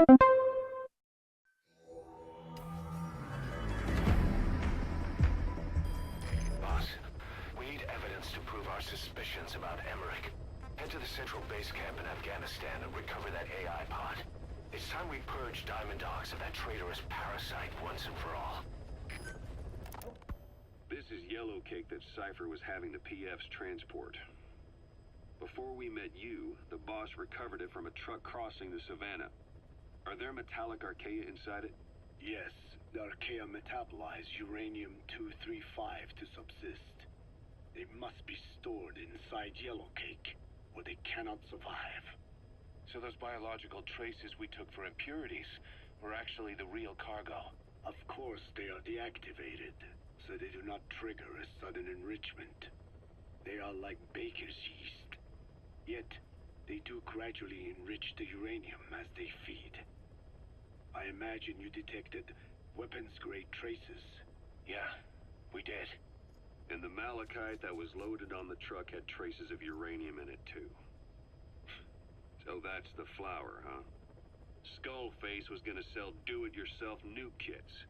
Boss, we need evidence to prove our suspicions about Emmerich. Head to the central base camp in Afghanistan and recover that AI pod. It's time we purge Diamond Dogs of that traitorous parasite once and for all. This is yellow cake that Cypher was having the PFs transport. Before we met you, the boss recovered it from a truck crossing the savannah. Are there metallic archaea inside it? Yes, the archaea metabolize uranium-235 to subsist. They must be stored inside yellow cake, or they cannot survive. So those biological traces we took for impurities were actually the real cargo? Of course they are deactivated, so they do not trigger a sudden enrichment. They are like baker's yeast. Yet, they do gradually enrich the uranium as they feed. I imagine you detected weapons-grade traces. Yeah, we did. And the malachite that was loaded on the truck had traces of uranium in it too. So that's the flower, huh? Skullface was gonna sell do-it-yourself nuke kits.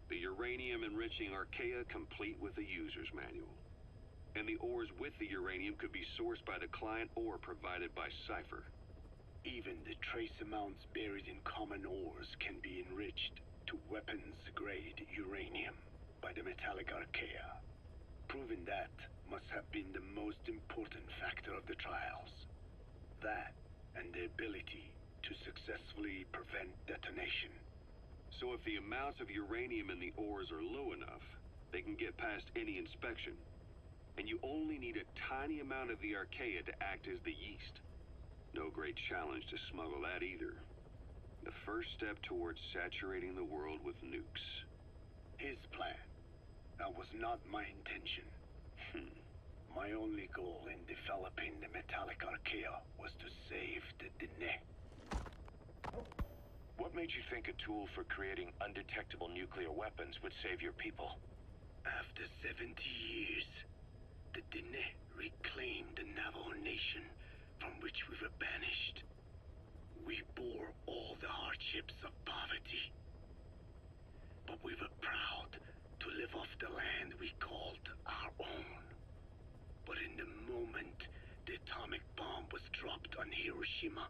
The uranium-enriching archaea complete with a user's manual. And the ores with the uranium could be sourced by the client or provided by Cypher. Even the trace amounts buried in common ores can be enriched to weapons-grade uranium by the metallic archaea. Proving that must have been the most important factor of the trials. That and the ability to successfully prevent detonation. So if the amounts of uranium in the ores are low enough, they can get past any inspection. And you only need a tiny amount of the archaea to act as the yeast. No great challenge to smuggle that either. The first step towards saturating the world with nukes. His plan. That was not my intention. My only goal in developing the metallic archaea was to save the Dene. What made you think a tool for creating undetectable nuclear weapons would save your people? After 70 years, the Dene reclaimed the Navajo nation from which we were banished. We bore all the hardships of poverty. But we were proud to live off the land we called our own. But in the moment the atomic bomb was dropped on Hiroshima,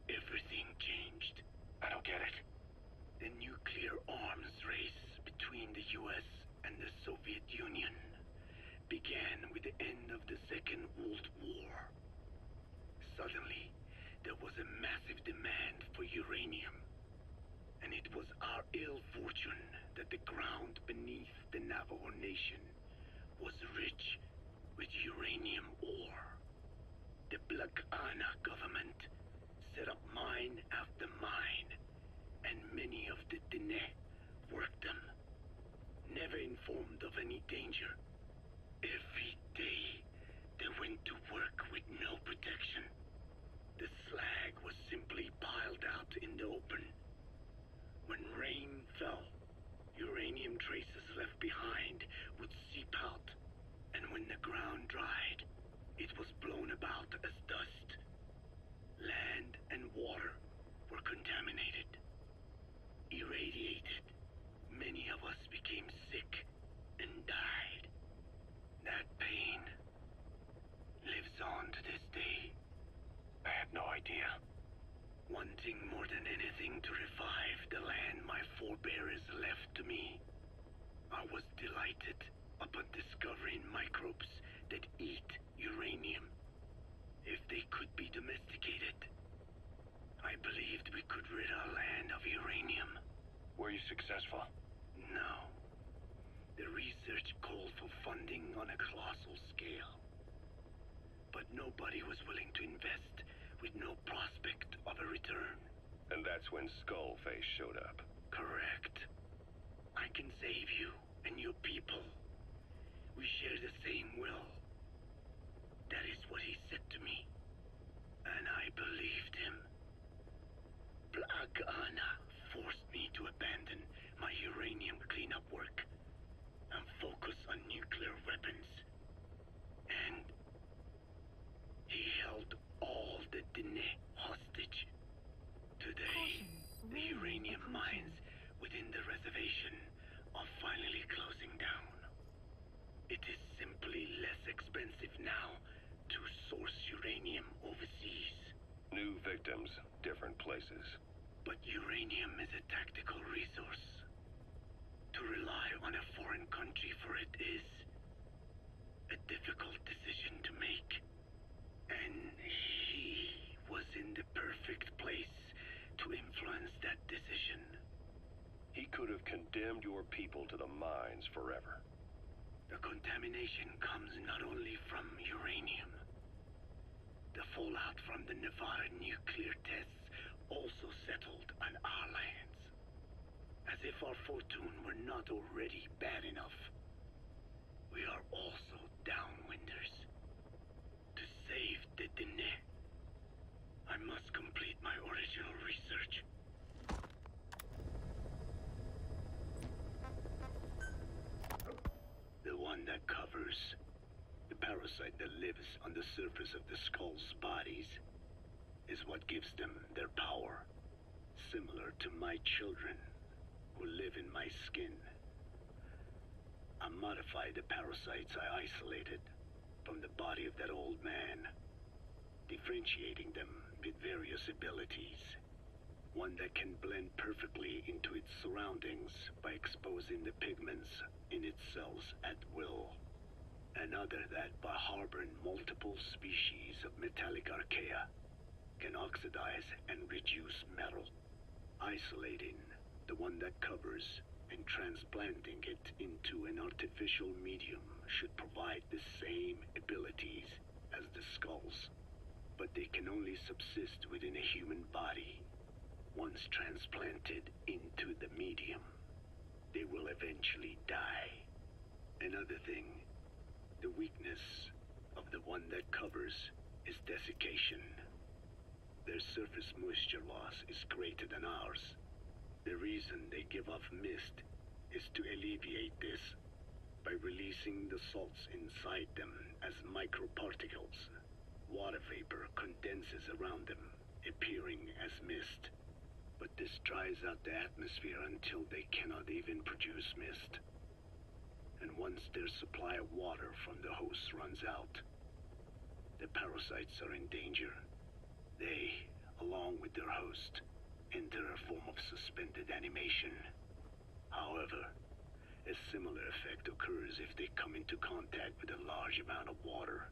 everything changed. I don't get it. The nuclear arms race between the US and the Soviet Union began with the end of the Second World War. Suddenly, there was a massive demand for uranium. And it was our ill fortune that the ground beneath the Navajo Nation was rich with uranium ore. The Black Ana government set up mine after mine, and many of the Dene worked them, never informed of any danger. Every day, they went to work with no protection. The slag was simply piled out in the open. When rain fell, uranium traces left behind would seep out, and when the ground dried, it was blown about as dust. Land and water were contaminated, irradiated. Many of us became sick and died. That pain lives on to this day. I had no idea. Wanting more than anything to revive the land my forebears left to me, I was delighted upon discovering microbes that eat uranium. If they could be domesticated, I believed we could rid our land of uranium. Were you successful? No. The research called for funding on a colossal scale. But nobody was willing to invest with no prospect of a return. And that's when Skullface showed up. Correct. I can save you and your people. We share the same will. That is what he said to me. And I believed him. Black Ana forced me to abandon my uranium cleanup work and focus on nuclear weapons. And he held all the Dene hostage. Today, mines within the reservation are finally closing down. It is simply less expensive now to source uranium overseas. New victims, different places. But uranium is a tactical resource. To rely on a foreign country for it is a difficult decision to make. And he was in the perfect place to influence that decision. He could have condemned your people to the mines forever. The contamination comes not only from uranium. The fallout from the Nevada nuclear tests also settled on our lands. As if our fortune were not already bad enough, we are also downwinders. To save the Dene, I must complete my original research. The one that covers the parasite that lives on the surface of the skull's bodies is what gives them their power, similar to my children who live in my skin. I modified the parasites I isolated from the body of that old man, differentiating them with various abilities. One that can blend perfectly into its surroundings by exposing the pigments in its cells at will. Another that, by harboring multiple species of metallic archaea, can oxidize and reduce metal. Isolating the one that covers and transplanting it into an artificial medium should provide the same abilities as the skulls, but they can only subsist within a human body. Once transplanted into the medium, they will eventually die. Another thing, the weakness of the one that covers is desiccation. Their surface moisture loss is greater than ours. The reason they give off mist is to alleviate this by releasing the salts inside them as microparticles. Water vapor condenses around them, appearing as mist. But this dries out the atmosphere until they cannot even produce mist. And once their supply of water from the host runs out, the parasites are in danger. They, along with their host, enter a form of suspended animation. However, a similar effect occurs if they come into contact with a large amount of water.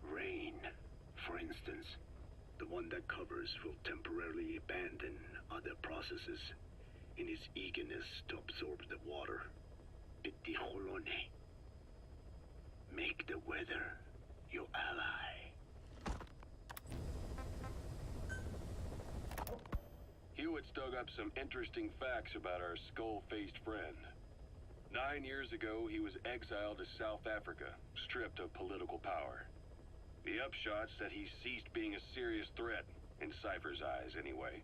Rain, for instance. The one that covers will temporarily abandon other processes in his eagerness to absorb the water. Itiholone. Make the weather your ally. Hewitt's dug up some interesting facts about our skull-faced friend. 9 years ago, he was exiled to South Africa, stripped of political power. The upshot's that he ceased being a serious threat, in Cypher's eyes anyway.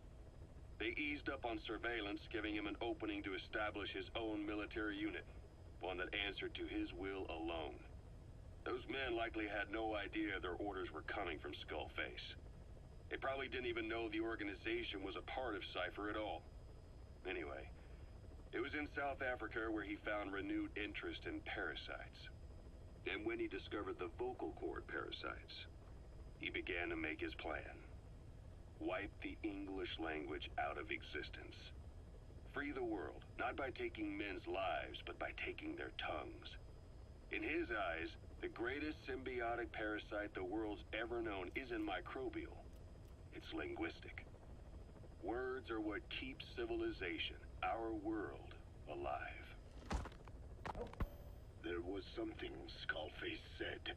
They eased up on surveillance, giving him an opening to establish his own military unit, one that answered to his will alone. Those men likely had no idea their orders were coming from Skullface. They probably didn't even know the organization was a part of Cypher at all. Anyway, it was in South Africa where he found renewed interest in parasites. And when he discovered the vocal cord parasites, he began to make his plan. Wipe the English language out of existence. Free the world, not by taking men's lives, but by taking their tongues. In his eyes, the greatest symbiotic parasite the world's ever known isn't microbial. It's linguistic. Words are what keeps civilization, our world, alive. There was something Skullface said.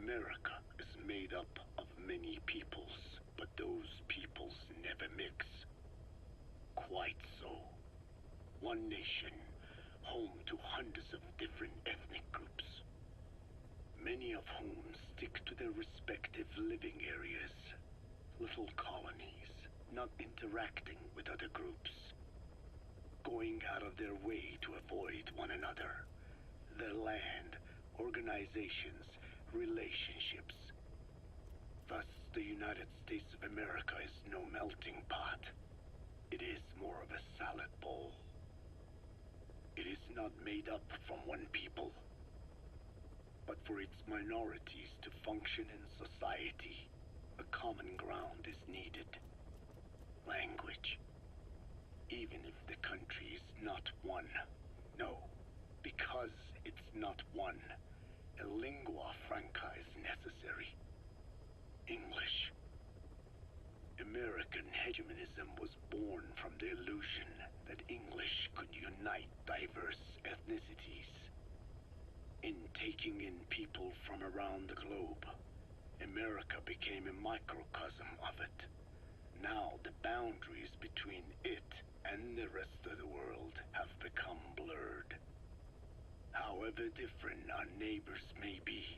America is made up of many peoples, but those peoples never mix. Quite so. One nation, home to hundreds of different ethnic groups, many of whom stick to their respective living areas, little colonies, not interacting with other groups, going out of their way to avoid one another. Their land, organizations, relationships. Thus, the United States of America is no melting pot. It it is more of a salad bowl. It is not made up from one people, but for its minorities to function in society, a common ground is needed. Language. Even if the country is not one. No, because it's not one, a lingua franca is necessary. English. American hegemonism was born from the illusion that English could unite diverse ethnicities. In taking in people from around the globe, America became a microcosm of it. Now the boundaries between it and the rest of the world have become blurred. However different our neighbors may be,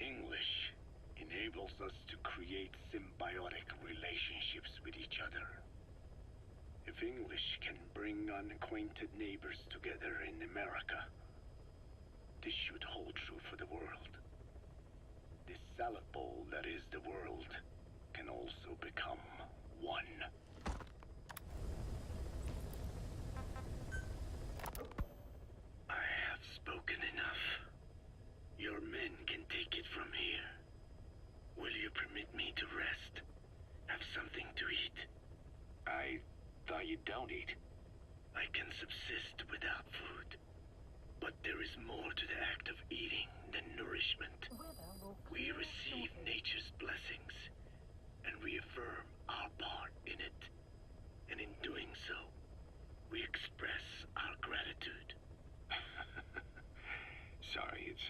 English enables us to create symbiotic relationships with each other. If English can bring unacquainted neighbors together in America, this should hold true for the world. This salad bowl that is the world can also become one. I have spoken enough. Your men can take it from here. Will you permit me to rest? Have something to eat? I thought you don't eat. I can subsist without food. But there is more to the act of eating than nourishment. We receive nature's blessings and reaffirm our part in it. And in doing so, we express our gratitude. Sorry, it's,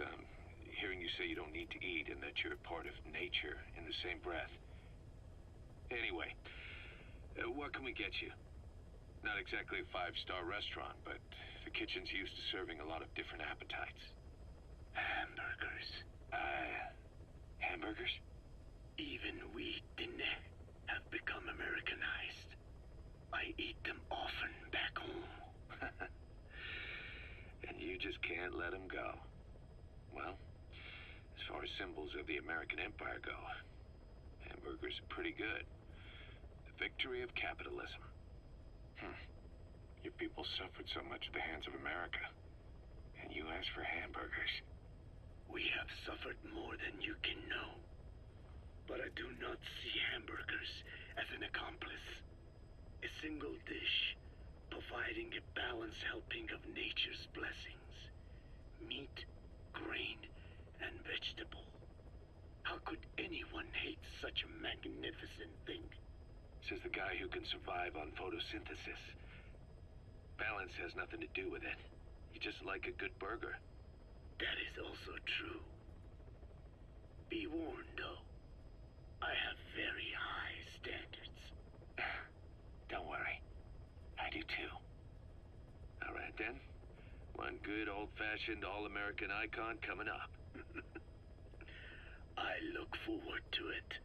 hearing you say you don't need to eat and that you're part of nature in the same breath. Anyway, what can we get you? Not exactly a five-star restaurant, but the kitchen's used to serving a lot of different appetites. Hamburgers. Hamburgers? Even we didn't have become Americanized. I eat them often back home. And you just can't let them go. Well, as far as symbols of the American Empire go, hamburgers are pretty good. The victory of capitalism. Your people suffered so much at the hands of America, and you asked for hamburgers. We have suffered more than you can know. But I do not see hamburgers as an accomplice. A single dish, providing a balanced helping of nature's blessings. Meat, grain, and vegetable. How could anyone hate such a magnificent thing? Says the guy who can survive on photosynthesis. Balance has nothing to do with it. You just like a good burger. That is also true. Be warned, though. I have very high standards. Don't worry. I do too. All right then. One good old-fashioned all-American icon coming up. I look forward to it.